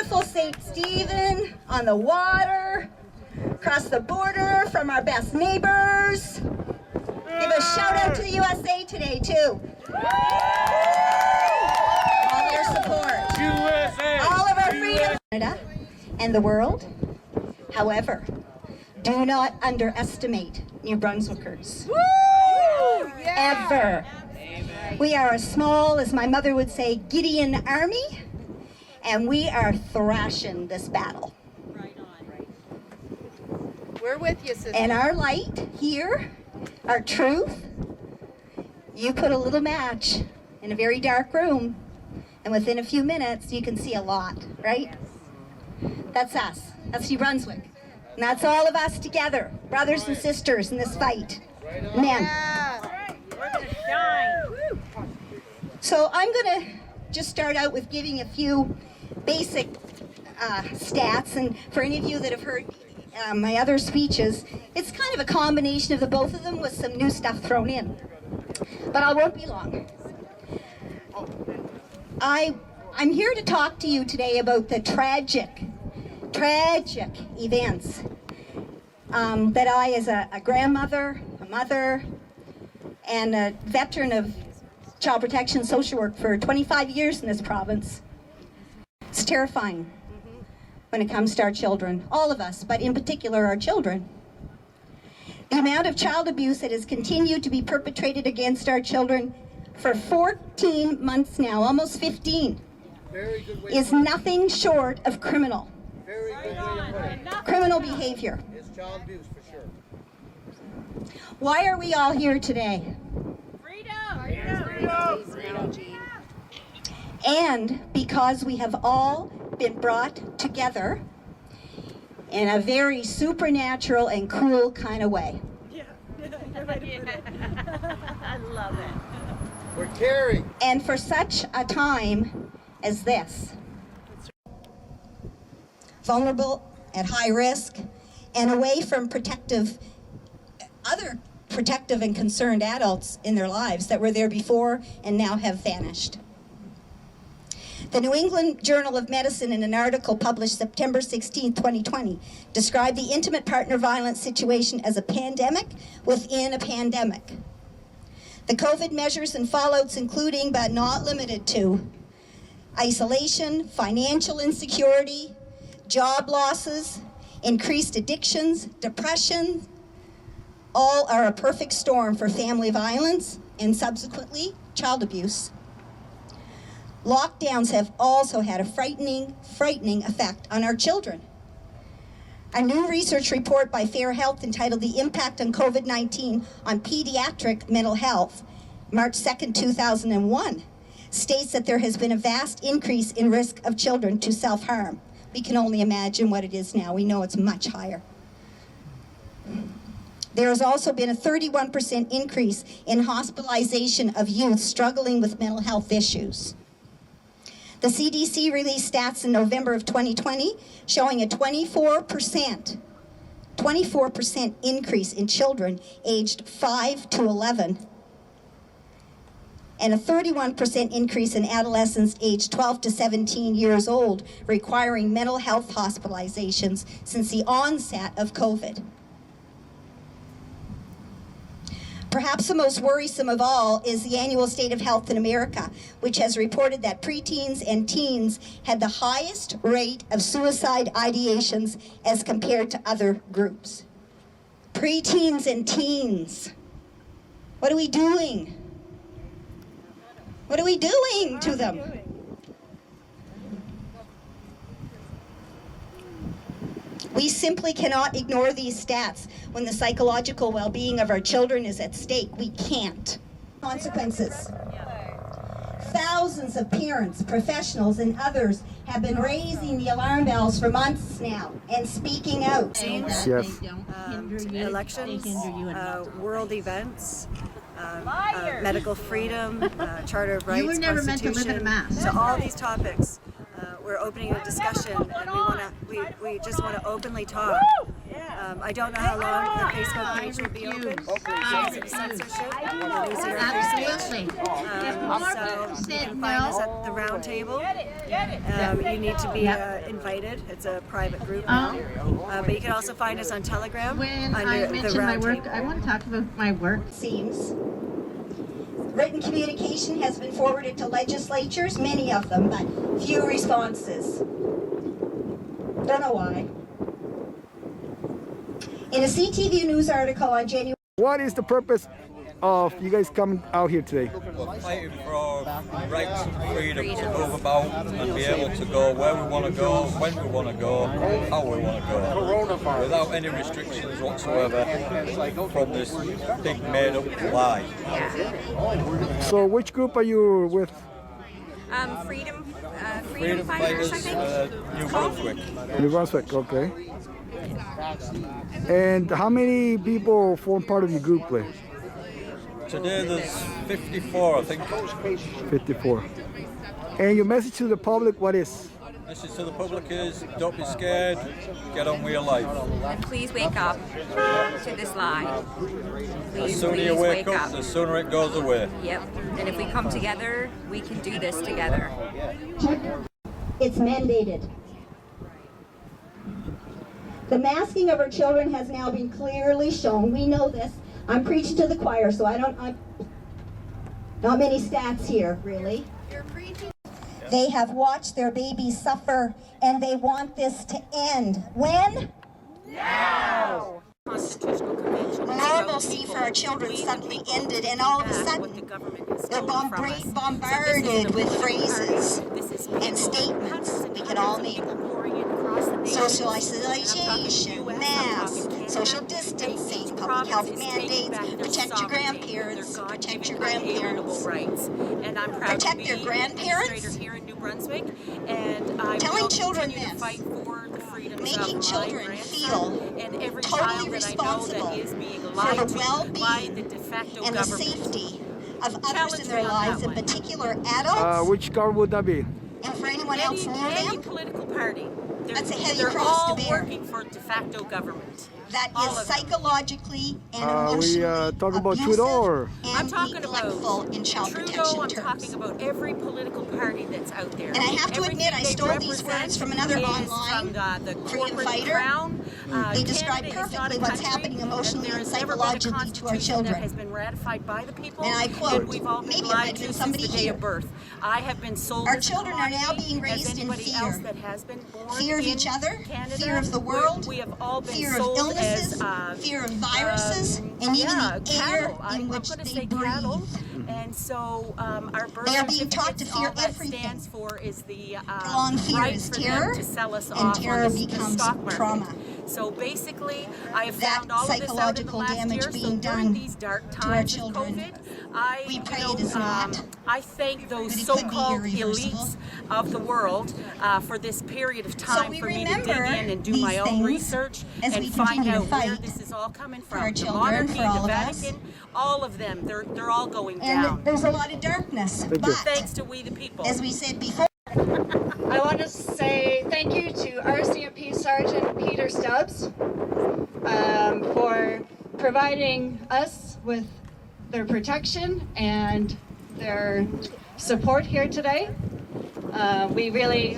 beautiful St. Stephen on the water, across the border from our best neighbors. Give a shout out to the USA today too. All their support. USA! All of our freedom. Canada and the world. However, do not underestimate New Brunswickers. Ever. We are a small, as my mother would say, Gideon army, and we are thrashing this battle. We're with you, sister. And our light here, our truth, you put a little match in a very dark room, and within a few minutes you can see a lot, right? That's us. That's New Brunswick. And that's all of us together, brothers and sisters in this fight. Men. We're gonna shine. So I'm going to just start out with giving a few basic stats, and for any of you that have heard my other speeches, it's kind of a combination of the both of them with some new stuff thrown in. But I won't be long. I'm here to talk to you today about the tragic events that I, as a grandmother, a mother, and a veteran of child protection social work for 25 years in this province. It's terrifying when it comes to our children, all of us, but in particular our children. The amount of child abuse that has continued to be perpetrated against our children for 14 months now, almost 15, is nothing short of criminal. Criminal behavior. It's child abuse for sure. Why are we all here today? And because we have all been brought together in a very supernatural and cool kind of way. I love it. We're caring. And for such a time as this. Vulnerable, at high risk, and away from other protective and concerned adults in their lives that were there before and now have vanished. The New England Journal of Medicine, in an article published September 16, 2020, described the intimate partner violence situation as a pandemic within a pandemic. The COVID measures and fallouts, including but not limited to isolation, financial insecurity, job losses, increased addictions, depression, all are a perfect storm for family violence and subsequently child abuse. Lockdowns have also had a frightening effect on our children. A new research report by Fair Health entitled The Impact on COVID-19 on Pediatric Mental Health, March 2nd, 2001, states that there has been a vast increase in risk of children to self-harm. We can only imagine what it is now. We know it's much higher. There has also been a 31% increase in hospitalization of youth struggling with mental health issues. The CDC released stats in November of 2020 showing a 24% increase in children aged 5 to 11 and a 31% increase in adolescents aged 12 to 17 years old requiring mental health hospitalizations since the onset of COVID. Perhaps the most worrisome of all is the annual State of Health in America, which has reported that preteens and teens had the highest rate of suicide ideations as compared to other groups. Preteens and teens. What are we doing? What are we doing to them? We simply cannot ignore these stats when the psychological well-being of our children is at stake. We can't. Consequences. Thousands of parents, professionals, and others have been raising the alarm bells for months now and speaking out. Yes. Elections, world events, medical freedom, Charter of Rights, You were never meant to live in a mask. So all these topics we're opening a discussion, and we just want to openly talk. I don't know how long the Facebook page will be open because of censorship. Absolutely. So you can find us at the round table. You need to be invited. It's a private group now. But you can also find us on Telegram When I under the mention my round work, table. I want to talk about my work. Seems. Written communication has been forwarded to legislatures, many of them, but few responses. Don't know why. In a CTV News article on January What is the purpose of you guys coming out here today? We're fighting for our rights and freedom to move about and be able to go where we want to go, when we want to go, how we want to go, without any restrictions whatsoever from this big made-up lie. So which group are you with? Freedom Fighters, New Brunswick. New Brunswick, okay. And how many people form part of your group, Lee? Today there's 54, I think. 54. And your message to the public, what is? Message to the public is, don't be scared, get on with your life. And please wake up to this lie. The Please, sooner you please wake up, the sooner it goes away. Yep. And if we come together, we can do this together. it's mandated. The masking of our children has now been clearly shown. We know this. I'm preaching to the choir, so I'm not many stats here, really. You're preaching. They have watched their babies suffer, and they want this to end. When? Now! Constitutional convention. Normalcy for our children suddenly ended, and all of a sudden, they're bombarded with phrases and statements we can all name. Social isolation, masks, social distancing, public health mandates, protect your grandparents, protect your grandparents. And I'm proud Protect to their be grandparents? administrator here in New Brunswick, and I Telling will children continue to this. fight for the freedoms Making of children my feel grandson and every totally child that I know responsible that is being for lied the to by well-being the de facto and the government. safety of others Challenge in their me on lives, that in one. particular adults, Which car would that be? and for anyone else near Any them. political party. That's a heavy They're cross to all bear. working for de facto government. That All is of them. psychologically and We emotionally talk about abusive Trudeau or? I'm and talking about neglectful in child Trudeau, protection I'm terms. talking about every political party that's out there. And I have to admit, I Everything stole they these represent words from another is online from the freedom corporate fighter. crown. They describe Canada is not perfectly a what's country, happening emotionally there and has never been a psychologically to our constitution children. that has been ratified by the people, And I quote, and we've all been maybe it might lied have to been since somebody the day here. of birth. I have been sold Our as a children are now commodity being as raised in anybody fear. else that has been born Fear of in each other, Canada. fear of the world, We have all been fear of sold illnesses, as fear of viruses, and even yeah, the air cattle. in I'm which going to they say breathe. cattle. And so our birth They are being taught to certificates, fear all that everything. stands for is the Prolonged fear right is for terror, them to sell us and off terror on the becomes stock market. trauma. So basically, I have That found all of this out in the psychological last damage year. being So done during these dark to our times of children, COVID, I, we pray you know, it is not, I thank those but it could be so-called irreversible. elites of the world for this period of time we for me to dig remember in and do these my own things research as and we find continue to out where fight this is all coming for from. our The children, monarchy, for all the of us. Vatican, all of them, they're all going And down. there's a lot of darkness, Thank you. but Thanks to we the people. as we said before, I want to say thank you to RCMP Sergeant Peter Stubbs for providing us with their protection and their support here today. We really